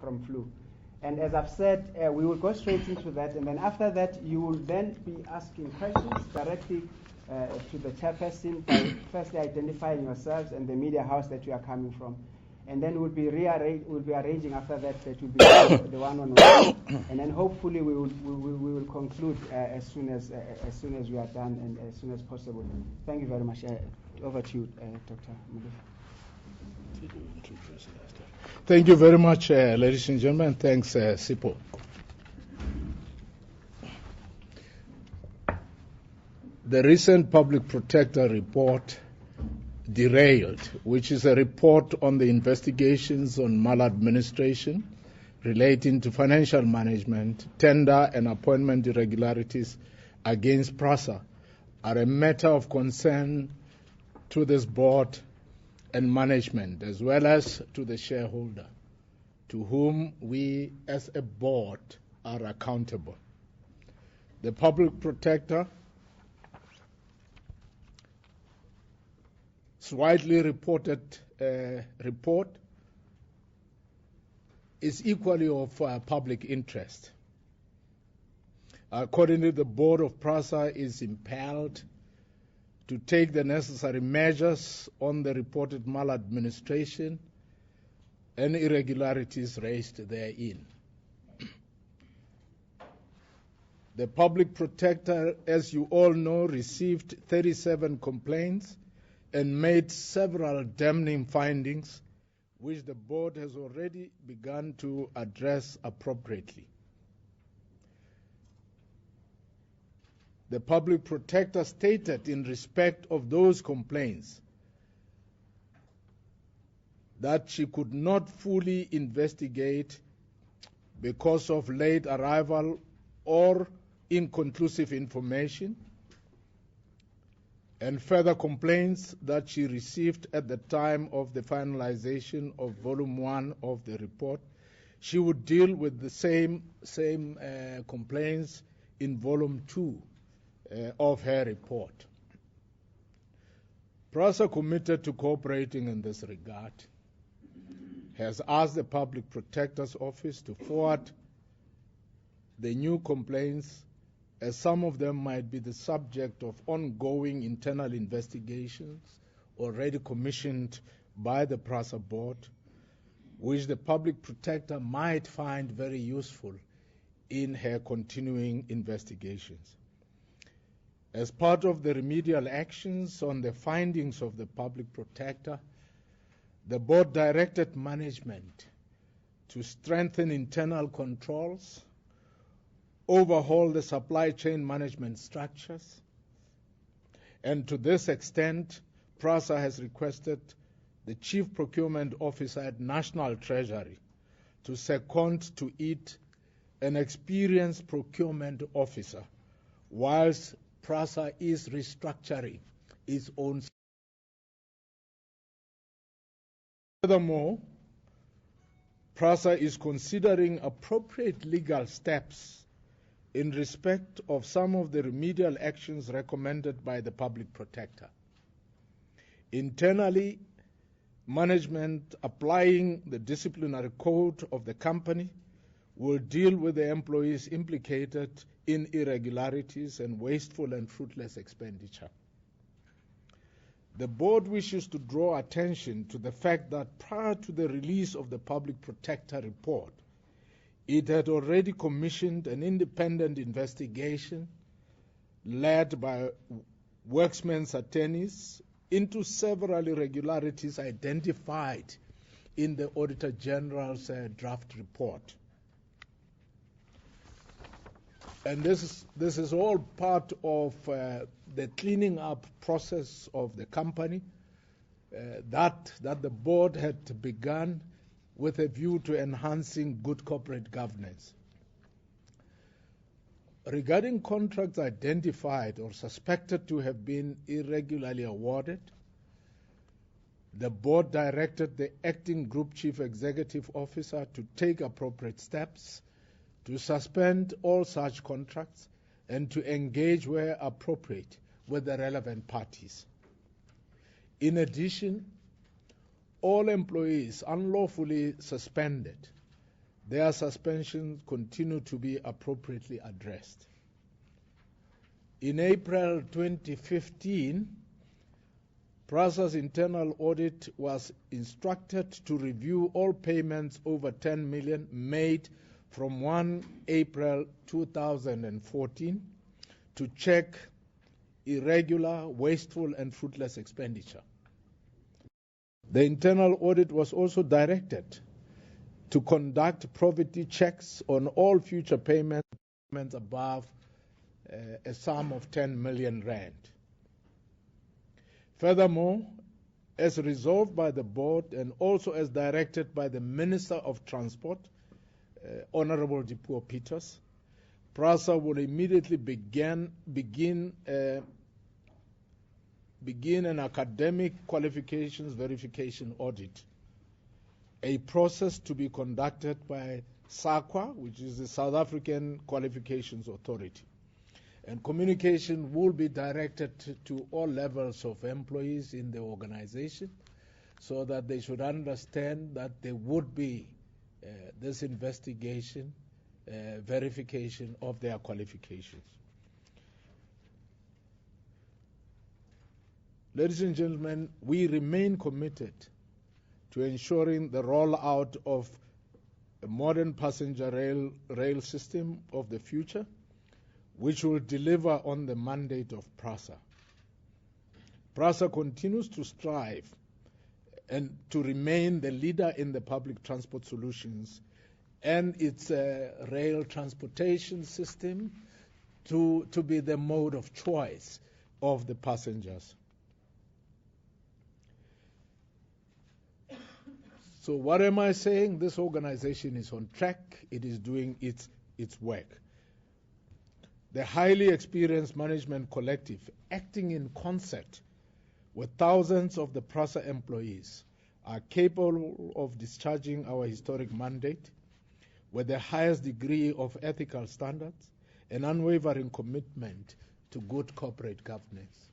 from flu. And as I've said, we will go straight into that, and then after that, you will then be asking questions directly to the chairperson by firstly identifying yourselves and the media house that you are coming from. And then we'll be arranging after that will be the one-on-one, and then hopefully we will conclude as soon as we are done and as soon as possible. Thank you very much. Over to you, Dr. Molefe. Thank you very much, ladies and gentlemen. Thanks, Sipho. The recent Public Protector report, Derailed, which is a report on the investigations on maladministration relating to financial management, tender and appointment irregularities against Prasa, are a matter of concern to this board and management, as well as to the shareholder, to whom we as a board are accountable. The Public Protector widely reported report is equally of public interest. Accordingly, the board of Prasa is impelled to take the necessary measures on the reported maladministration and irregularities raised therein. The Public Protector, as you all know, received 37 complaints and made several damning findings, which the board has already begun to address appropriately. The Public Protector stated in respect of those complaints that she could not fully investigate because of late arrival or inconclusive information, and further complaints that she received at the time of the finalization of Volume 1 of the report. She would deal with the same complaints in Volume 2 of her report. Prasa, committed to cooperating in this regard, has asked the Public Protector's Office to forward the new complaints, as some of them might be the subject of ongoing internal investigations already commissioned by the Prasa board, which the Public Protector might find very useful in her continuing investigations. As part of the remedial actions on the findings of the Public Protector, the board directed management to strengthen internal controls, overhaul the supply chain management structures, and to this extent, Prasa has requested the Chief Procurement Officer at National Treasury to second to it an experienced procurement officer, whilst Prasa is restructuring its own. Furthermore, Prasa is considering appropriate legal steps in respect of some of the remedial actions recommended by the Public Protector. Internally, management applying the disciplinary code of the company will deal with the employees implicated in irregularities and wasteful and fruitless expenditure. The board wishes to draw attention to the fact that prior to the release of the Public Protector report, it had already commissioned an independent investigation led by workmen's attorneys into several irregularities identified in the Auditor General's draft report. And this is all part of the cleaning up process of the company that the board had begun with a view to enhancing good corporate governance. Regarding contracts identified or suspected to have been irregularly awarded, the board directed the acting Group Chief Executive Officer to take appropriate steps to suspend all such contracts and to engage where appropriate with the relevant parties. In addition, all employees unlawfully suspended their suspensions continue to be appropriately addressed. In April 2015, Prasa's internal audit was instructed to review all payments over 10 million made from 1 April 2014 to check irregular, wasteful, and fruitless expenditure. The internal audit was also directed to conduct probity checks on all future payments above a sum of 10 million rand. Furthermore, as resolved by the board and also as directed by the Minister of Transport, Honorable Dipuo Peters, Prasa will immediately begin an academic qualifications verification audit, a process to be conducted by SAQA, which is the South African Qualifications Authority. And communication will be directed to all levels of employees in the organization so that they should understand that there would be this investigation, verification of their qualifications. Ladies and gentlemen, we remain committed to ensuring the rollout of a modern passenger rail system of the future, which will deliver on the mandate of Prasa. Prasa continues to strive and to remain the leader in the public transport solutions and its rail transportation system to be the mode of choice of the passengers. So what am I saying? This organization is on track. It is doing its work. The highly experienced management collective, acting in concert with thousands of the Prasa employees, are capable of discharging our historic mandate with the highest degree of ethical standards and unwavering commitment to good corporate governance.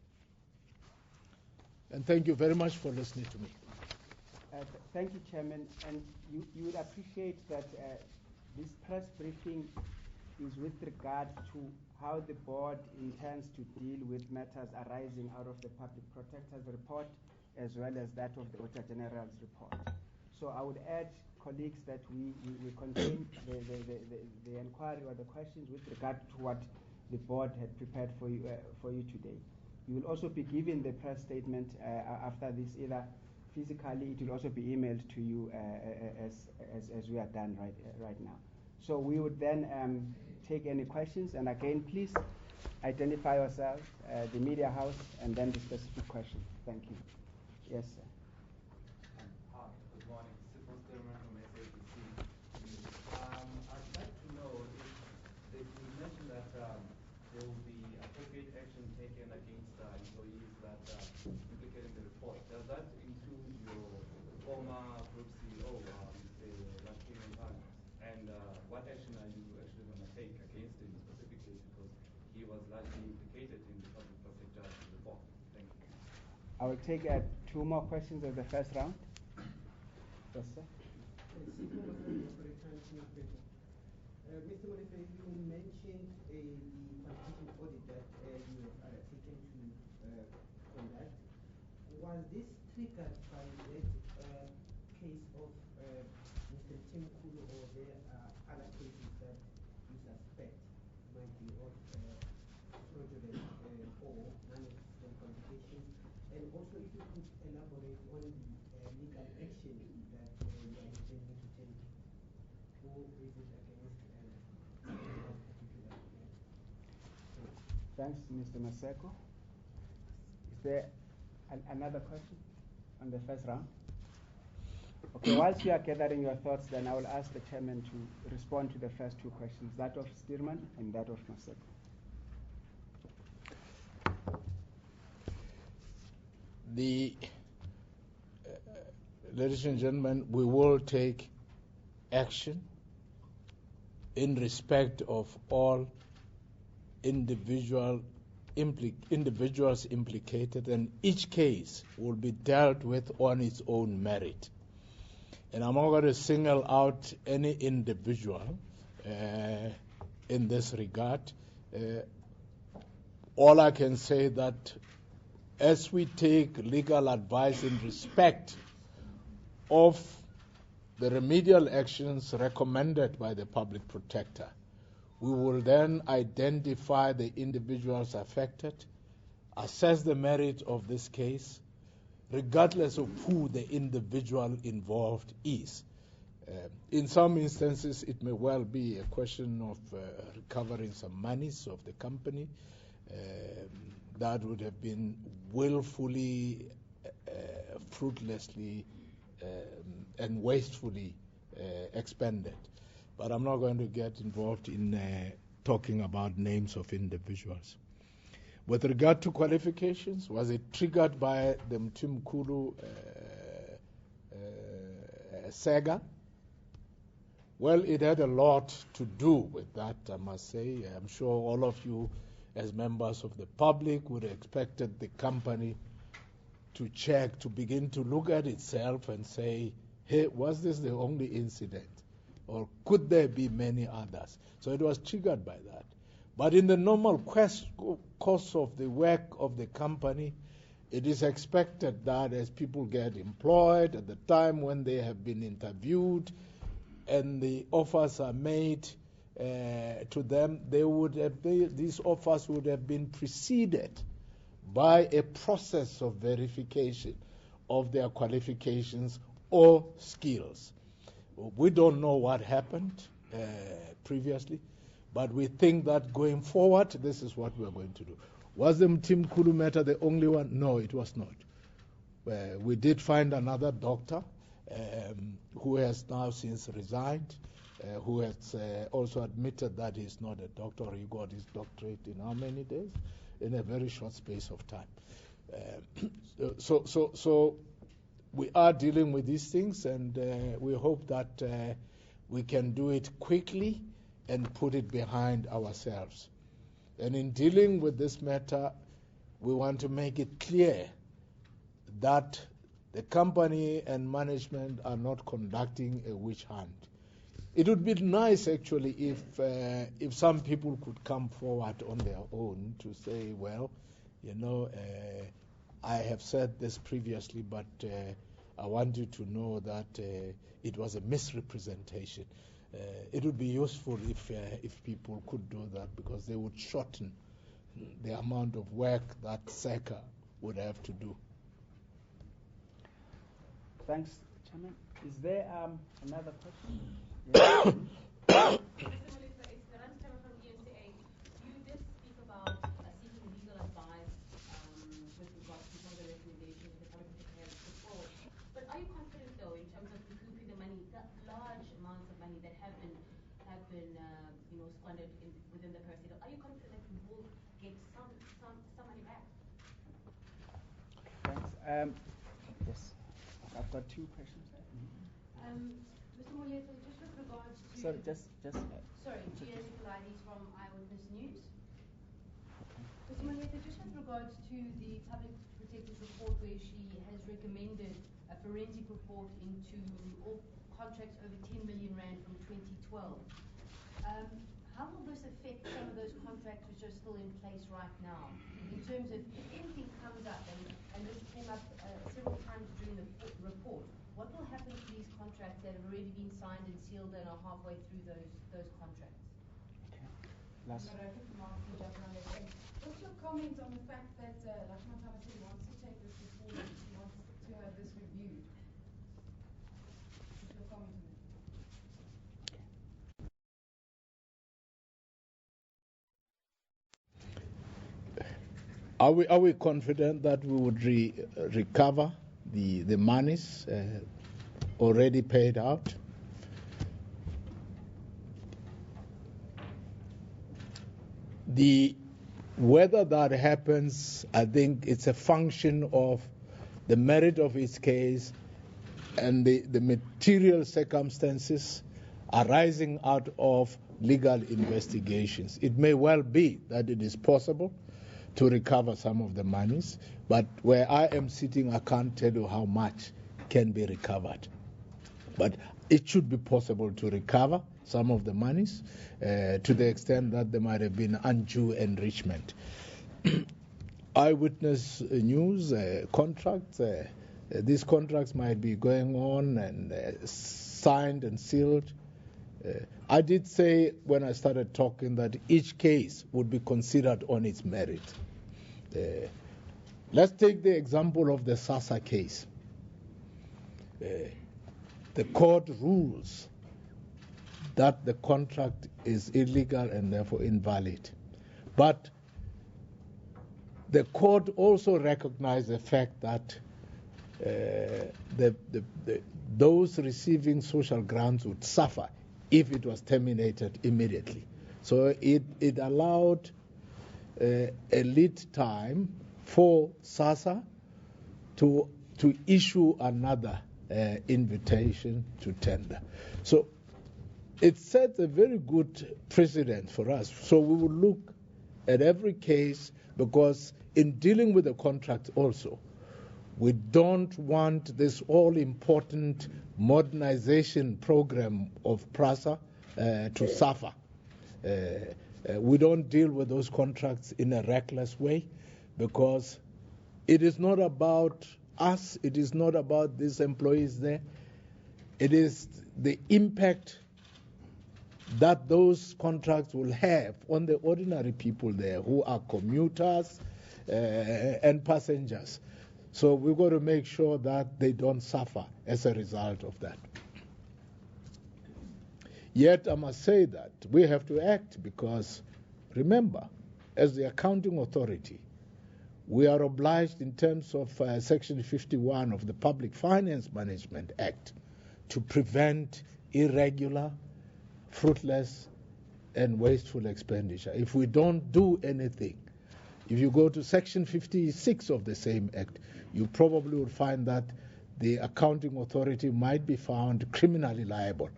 And thank you very much for listening to me. Thank you, Chairman. And you would appreciate that this press briefing is with regard to how the board intends to deal with matters arising out of the Public Protector's report as well as that of the Auditor General's report. So I would urge colleagues that we contain the inquiry or the questions with regard to what the board had prepared for you today. You will also be given the press statement after this, either physically, it will also be emailed to you as we are done right now. So we would then take any questions, and again, please identify yourselves, the media house, and then the specific question. Thank you. Yes, sir. Hi, good morning. From SABC. I'd like to know if you mentioned that there will be appropriate action taken against employees that implicated in the report. Does that include your former group CEO, Mr. And what action are you actually going to take against him specifically, because he was largely implicated in the Public Protector's report? Thank you. I will take 2 more questions of the first round. Yes, sir. Mr. Molefe, you mentioned the qualification audit that you are taken to conduct. Was this triggered by that case of Mr. Tim Kulu, or there are other cases that you suspect might be of fraudulent or non-existent qualifications? And also, if you could elaborate on the legal action that you are intending to take, who is it against that particular case? Thanks, Mr. Maseko. Is there another question on the first round? Okay, whilst you are gathering your thoughts, then I will ask the chairman to respond to the first 2 questions, that of Stearman and that of Maseko. Ladies and gentlemen, we will take action in respect of all individuals implicated, and each case will be dealt with on its own merit. and I'm not going to single out any individual in this regard. All I can say that as we take legal advice in respect of the remedial actions recommended by the Public Protector, we will then identify the individuals affected, assess the merit of this case, regardless of who the individual involved is. In some instances, it may well be a question of recovering some monies of the company that would have been willfully, fruitlessly, and wastefully expended. But I'm not going to get involved in talking about names of individuals. With regard to qualifications, was it triggered by the Mthimkhulu saga? Well, it had a lot to do with that, I must say. I'm sure all of you, as members of the public, would have expected the company to check, to begin to look at itself and say, hey, was this the only incident? Or could there be many others? So it was triggered by that. But in the normal course of the work of the company, it is expected that as people get employed, at the time when they have been interviewed and the offers are made to them, these offers would have been preceded by a process of verification of their qualifications or skills. We don't know what happened previously, but we think that going forward, this is what we're going to do. Was the Mthimkhulu matter the only one? No, it was not. We did find another doctor who has now since resigned, who has also admitted that he's not a doctor. He got his doctorate in how many days? In a very short space of time. So we are dealing with these things, and we hope that we can do it quickly and put it behind ourselves. And in dealing with this matter, we want to make it clear that the company and management are not conducting a witch hunt. It would be nice, actually, if some people could come forward on their own to say, well, I have said this previously, but I want you to know that it was a misrepresentation. It would be useful if people could do that, because they would shorten the amount of work that SECA would have to do. Thanks, Chairman. Is there another question? Yes. Squandered within the person. Are you confident we will get some money back? Thanks. Yes, I've got two questions. Mr. Molefe, just with regards to... Sorry, just... Sorry, Gia Nicolaides from Eyewitness News. Mr. Molefe, just with regards to the Public Protector's report, where she has recommended a forensic report into all contracts over 10 million rand from 2012. How will this affect some of those contracts which are still in place right now? In terms of if anything comes up, and this came up several times during the report, what will happen to these contracts that have already been signed and sealed and are halfway through those contracts? Okay. Last. What's your comment on the fact that Lakshman Thabase wants to take this report and she wants to have this reviewed? What's your comment on that? Are we confident that we would recover the monies already paid out? Whether that happens, I think it's a function of the merit of its case and the material circumstances arising out of legal investigations. It may well be that it is possible to recover some of the monies, but where I am sitting, I can't tell you how much can be recovered. But it should be possible to recover some of the monies to the extent that there might have been undue enrichment. Eyewitness news contracts. These contracts might be going on and signed and sealed. I did say when I started talking that each case would be considered on its merit. Let's take the example of the SASA case. The court rules that the contract is illegal and therefore invalid. But the court also recognized the fact that those receiving social grants would suffer if it was terminated immediately. So it allowed a lead time for SASA to issue another invitation to tender. So it sets a very good precedent for us. So we will look at every case, because in dealing with the contract also, we don't want this all-important modernization program of Prasa to suffer. We don't deal with those contracts in a reckless way, because it is not about us, it is not about these employees there. It is the impact that those contracts will have on the ordinary people there who are commuters and passengers. So we've got to make sure that they don't suffer as a result of that. Yet I must say that we have to act, because remember, as the accounting authority, we are obliged in terms of Section 51 of the Public Finance Management Act to prevent irregular, fruitless, and wasteful expenditure. If we don't do anything, if you go to Section 56 of the same Act, you probably will find that the accounting authority might be found criminally liable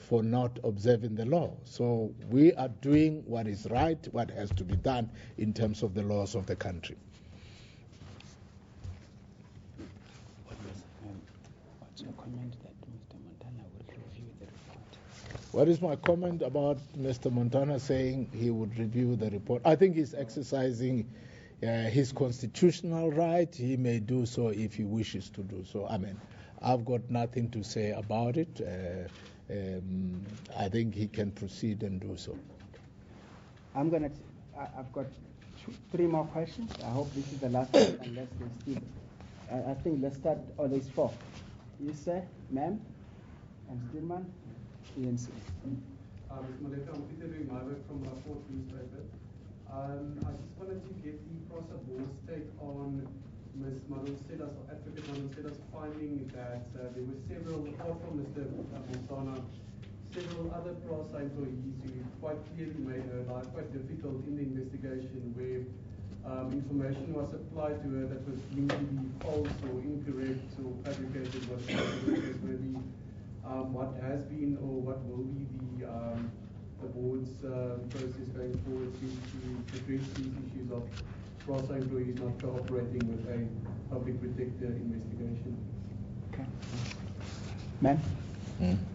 for not observing the law. So we are doing what is right, what has to be done in terms of the laws of the country. What's your comment that Mr. Montana will review the report? What is my comment about Mr. Montana saying he would review the report? I think he's exercising his constitutional right. He may do so if he wishes to do so. I mean, I've got nothing to say about it. I think he can proceed and do so. I've got three more questions. I hope this is the last one, unless there's still. I think let's start. Oh, there's four. You say, ma'am, and Stillman, ENC. Mr. Molefe, I'm Peter doing my work from Fort newspaper. I just wanted to get the Prasa board's take on Ms. Madonsela's, or Advocate Madonsela's finding that there were several, apart from Mr. Montana, several other Prasa employees who quite clearly made her life quite difficult in the investigation, where information was supplied to her that was deemed to be false or incorrect or fabricated, whatever the case may be. What has been or what will be the board's process going forward to address these issues of Prasa employees not cooperating with a public protector investigation? Okay. Ma'am? Thank you.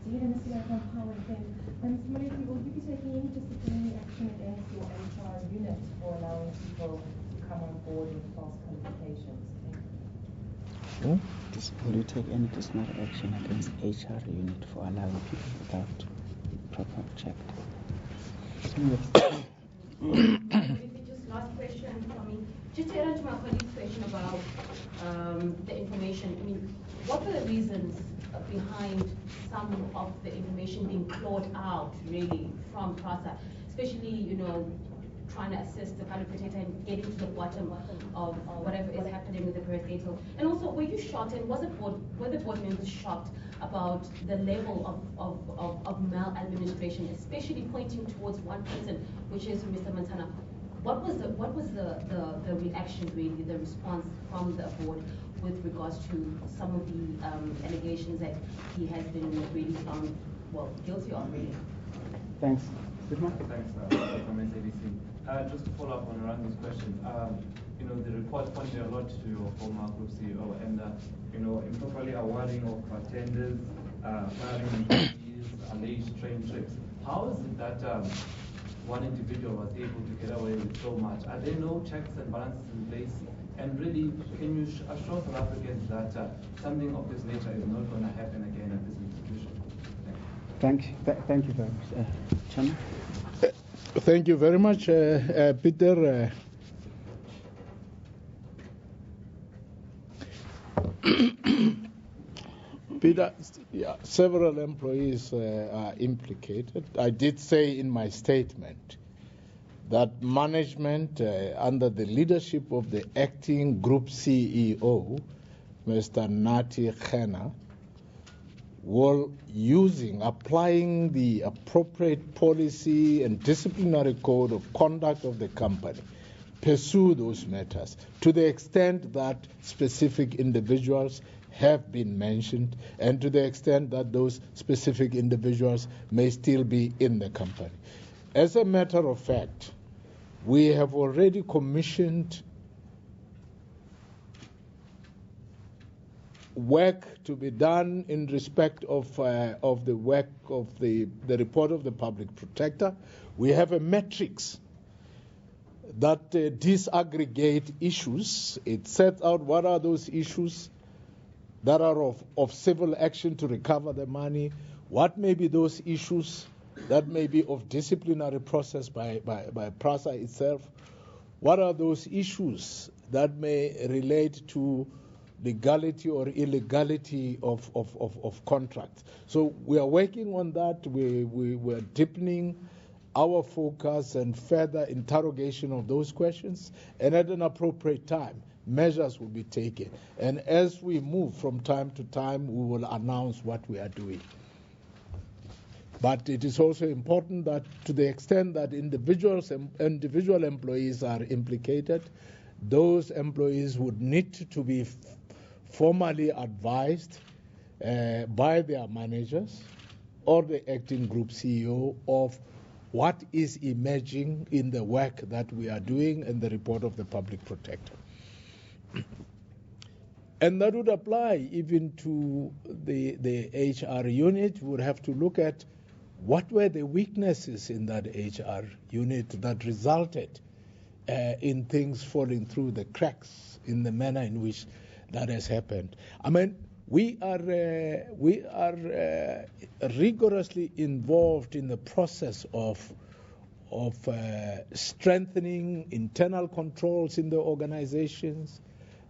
From Power FM. Mr. Molefe, will you be taking any disciplinary action against your HR unit for allowing people to come on board with false qualifications? Will you take any disciplinary action against HR unit for allowing people without proper check? Just last question for me. Just to add on to my colleague's question about the information. I mean, what were the reasons behind some of the information being clawed out, really, from Prasa, especially, trying to assist the public protector and getting to the bottom of whatever is happening with the Pretoria? And also, were you shocked, and were the board members shocked about the level of maladministration, especially pointing towards one person, which is Mr. Montana? What was the reaction, really, the response from the board with regards to some of the allegations that he has been really found, guilty of, really? Thanks. Sidman? Thanks, from SABC. Just to follow up on Randy's question, the report pointed a lot to your former group CEO and, improperly awarding of tenders, firing employees, alleged train trips. How is it that one individual was able to get away with so much? Are there no checks and balances in place? And really, can you assure South Africans that something of this nature is not going to happen again at this institution? Thank you very much. Chairman? Thank you very much, Peter. Peter, several employees are implicated. I did say in my statement that management, under the leadership of the acting group CEO, Mr. Nati Khena, were applying the appropriate policy and disciplinary code of conduct of the company, pursue those matters to the extent that specific individuals have been mentioned and to the extent that those specific individuals may still be in the company. As a matter of fact, we have already commissioned work to be done in respect of the work of the report of the Public Protector. We have a matrix that disaggregate issues. It sets out what are those issues that are of civil action to recover the money, what may be those issues that may be of disciplinary process by Prasa itself, what are those issues that may relate to legality or illegality of contracts. So we are working on that. We're deepening our focus and further interrogation of those questions, and at an appropriate time, measures will be taken. And as we move from time to time, we will announce what we are doing. But it is also important that to the extent that individual employees are implicated, those employees would need to be formally advised by their managers or the acting group CEO of what is emerging in the work that we are doing in the report of the Public Protector. And that would apply even to the HR unit. We would have to look at what were the weaknesses in that HR unit that resulted in things falling through the cracks in the manner in which that has happened. I mean, we are rigorously involved in the process of strengthening internal controls in the organizations,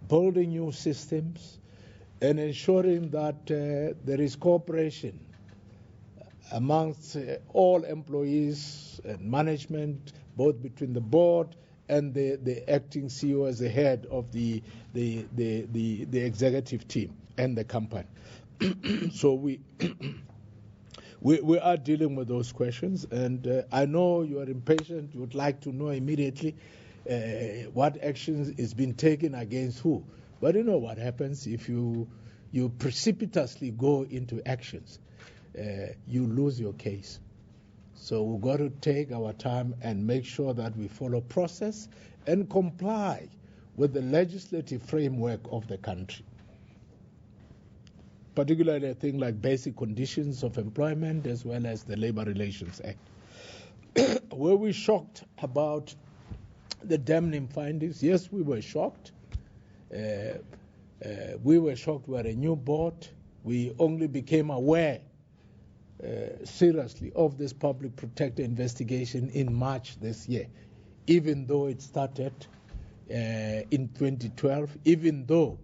building new systems, and ensuring that there is cooperation amongst all employees and management, both between the board and the acting CEO as the head of the executive team and the company. So we are dealing with those questions, and I know you are impatient. You would like to know immediately what actions is being taken against who. But you know what happens if you precipitously go into actions, you lose your case. So we've got to take our time and make sure that we follow process and comply with the legislative framework of the country. Particularly a thing like basic conditions of employment as well as the Labor Relations Act. Were we shocked about the damning findings? Yes, we were shocked. We were shocked. We are a new board. We only became aware seriously of this Public Protector investigation in March this year, even though it started in 2012, even though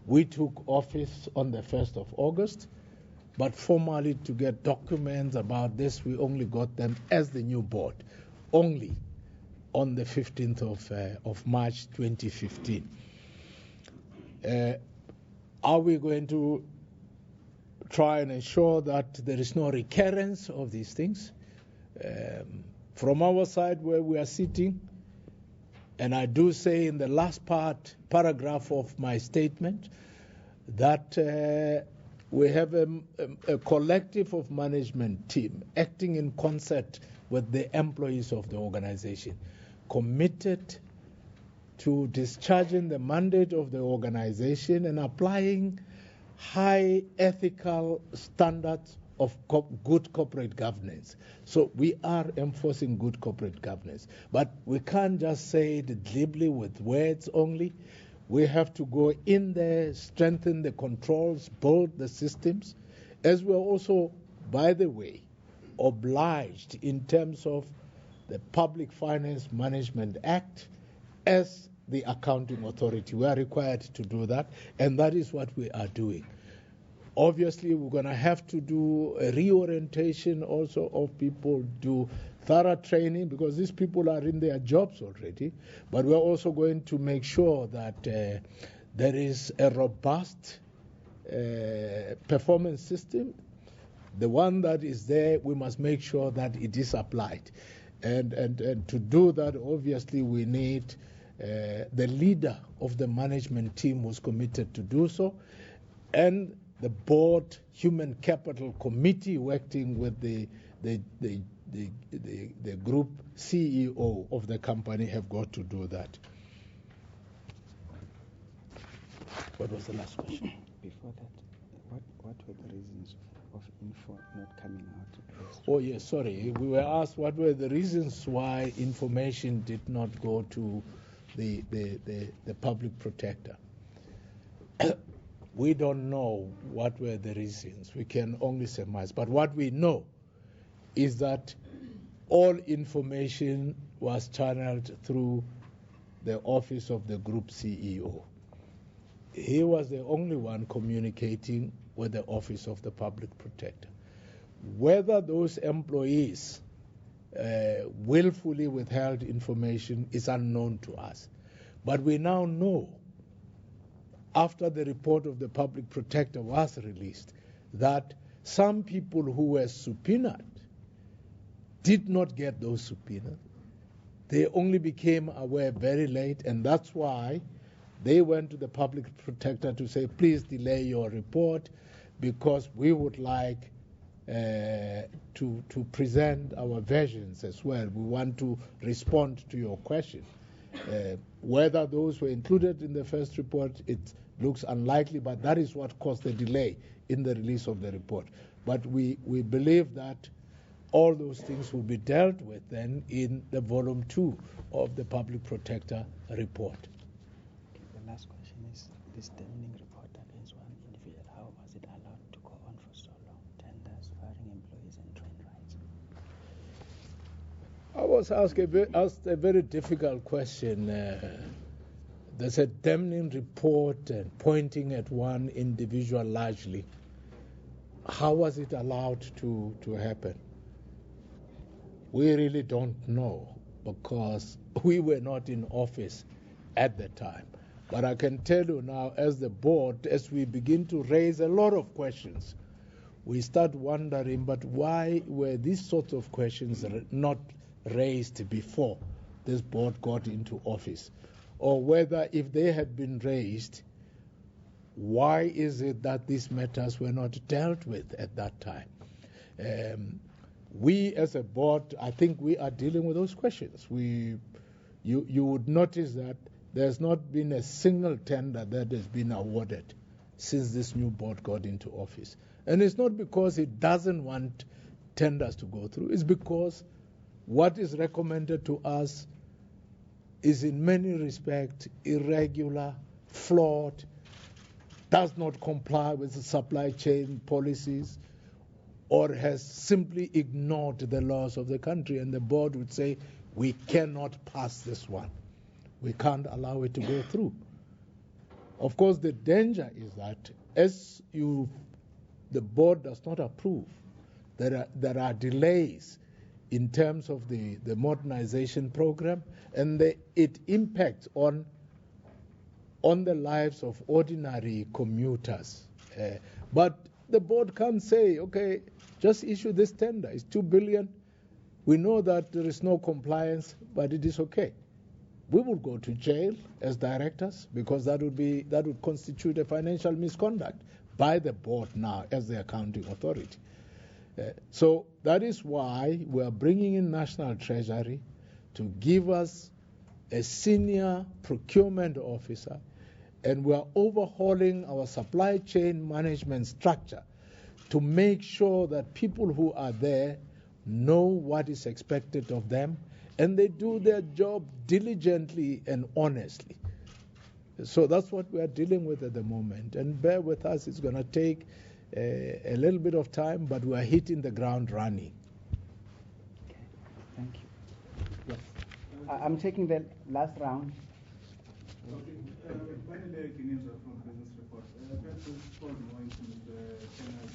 we took office on the 1st of August, but formally to get documents about this, we only got them as the new board, only on the 15th of March 2015. Are we going to try and ensure that there is no recurrence of these things? From our side where we are sitting, and I do say in the last paragraph of my statement that we have a collective of management team acting in concert with the employees of the organization, committed to discharging the mandate of the organization and applying high ethical standards of good corporate governance. So we are enforcing good corporate governance. But we can't just say it glibly with words only. We have to go in there, strengthen the controls, build the systems, as we're also, by the way, obliged in terms of the Public Finance Management Act as the accounting authority. We are required to do that, and that is what we are doing. Obviously, we're going to have to do a reorientation also of people, do thorough training, because these people are in their jobs already. But we're also going to make sure that there is a robust performance system. The one that is there, we must make sure that it is applied. And to do that, obviously, we need the leader of the management team who's committed to do so, and the board human capital committee working with the group CEO of the company have got to do that. What was the last question? Before that, what were the reasons of info not coming out to press? Oh yes, sorry. We were asked what were the reasons why information did not go to the public protector. We don't know what were the reasons. We can only surmise. But what we know is that all information was channeled through the office of the group CEO. He was the only one communicating with the office of the public protector. Whether those employees willfully withheld information is unknown to us. But we now know, after the report of the public protector was released, that some people who were subpoenaed did not get those subpoenas. They only became aware very late, and that's why they went to the public protector to say, please delay your report because we would like to present our versions as well. We want to respond to your question. Whether those were included in the first report, it looks unlikely, but that is what caused the delay in the release of the report. But we believe that all those things will be dealt with then in the volume 2 of the Public Protector report. Okay, the last question is, this damning report against one individual, how was it allowed to go on for so long? Tenders, firing employees, and train rights. I was asked a very difficult question. There's a damning report pointing at one individual largely. How was it allowed to happen? We really don't know because we were not in office at the time. But I can tell you now, as the board, as we begin to raise a lot of questions, we start wondering, but why were these sorts of questions not raised before this board got into office? Or whether if they had been raised, why is it that these matters were not dealt with at that time? We as a board, I think we are dealing with those questions. You would notice that there's not been a single tender that has been awarded since this new board got into office. And it's not because it doesn't want tenders to go through. It's because what is recommended to us is in many respects irregular, flawed, does not comply with the supply chain policies, or has simply ignored the laws of the country. And the board would say, we cannot pass this one. We can't allow it to go through. Of course, the danger is that as the board does not approve, there are delays in terms of the modernization program, and it impacts on the lives of ordinary commuters. But the board can't say, okay, just issue this tender. It's 2 billion. We know that there is no compliance, but it is okay. We will go to jail as directors because that would constitute a financial misconduct by the board now as the accounting authority. So that is why we are bringing in National Treasury to give us a senior procurement officer, and we are overhauling our supply chain management structure to make sure that people who are there know what is expected of them, and they do their job diligently and honestly. So that's what we are dealing with at the moment. And bear with us, it's going to take a little bit of time, but we are hitting the ground running. Okay, thank you. Yes. I'm taking the last round. Okay. Finally, Kineza from Business Report. Perhaps this falls more into Mr. Kenna's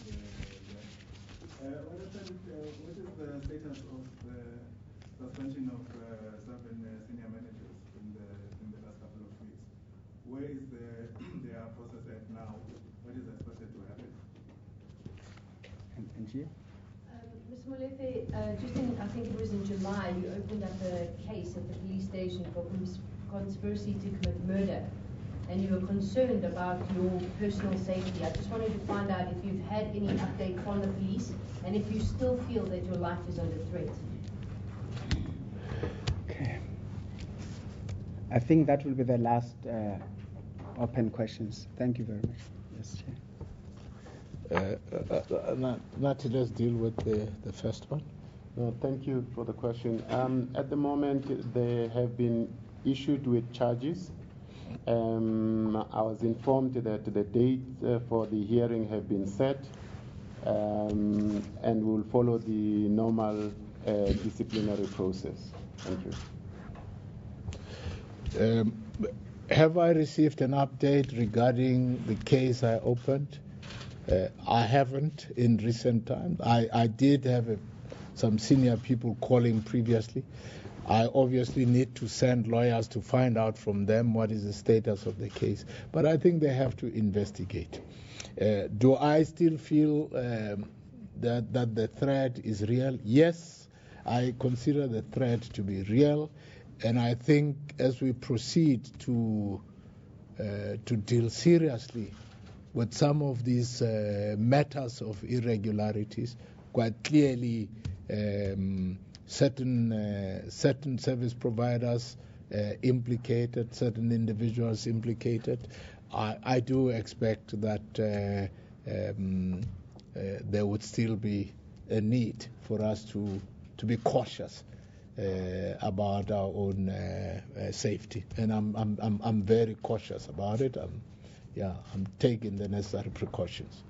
what is the status of the suspension of 7 senior managers in the last couple of weeks? Where is their process at now? What is expected to happen? And here? Mr. Molefe, just in, I think it was in July, you opened up a case at the police station for conspiracy to commit murder, and you were concerned about your personal safety. I just wanted to find out if you've had any update from the police, and if you still feel that your life is under threat. Okay. I think that will be the last open questions. Thank you very much. Yes, Chair. Nati, let's deal with the first one. No, thank you for the question. At the moment, they have been issued with charges. I was informed that the dates for the hearing have been set, and will follow the normal disciplinary process. Thank you. Have I received an update regarding the case I opened? I haven't in recent times. I did have some senior people calling previously. I obviously need to send lawyers to find out from them what is the status of the case. But I think they have to investigate. Do I still feel that the threat is real? Yes, I consider the threat to be real. And I think as we proceed to deal seriously with some of these matters of irregularities, quite clearly certain service providers implicated, certain individuals implicated, I do expect that there would still be a need for us to be cautious about our own safety, and I'm very cautious about it. I'm taking the necessary precautions.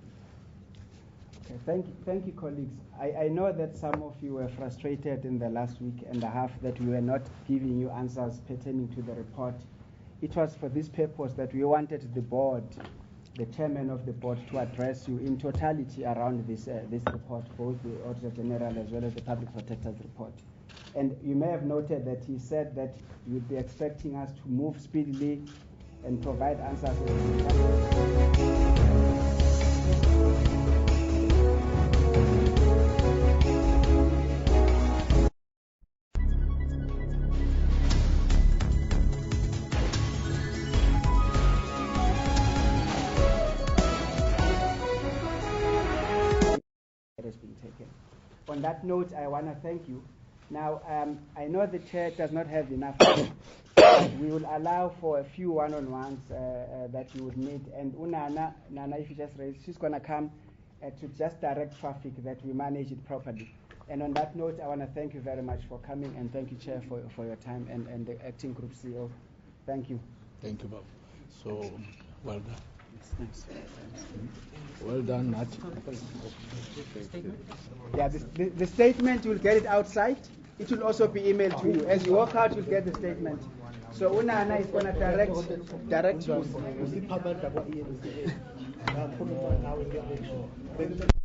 Okay, thank you, colleagues. I know that some of you were frustrated in the last week and a half that we were not giving you answers pertaining to the report. It was for this purpose that we wanted the board, the chairman of the board, to address you in totality around this report, both the Auditor General as well as the Public Protector's report. And you may have noted that he said that you would be expecting us to move speedily and provide answers. Has been taken. On that note, I want to thank you. Now, I know the chair does not have enough time. We will allow for a few one-on-ones that you would need. And Nana, if you just raise, she's going to come to just direct traffic that we manage it properly. And on that note, I want to thank you very much for coming, and thank you, Chair, for your time, and the acting group CEO. Thank you. Thank you, Bob. So, well done. Thanks. Well done, Nat. Yeah, the statement, you'll get it outside. It will also be emailed to you. As you walk out, you'll get the statement. So Unana is going to direct you.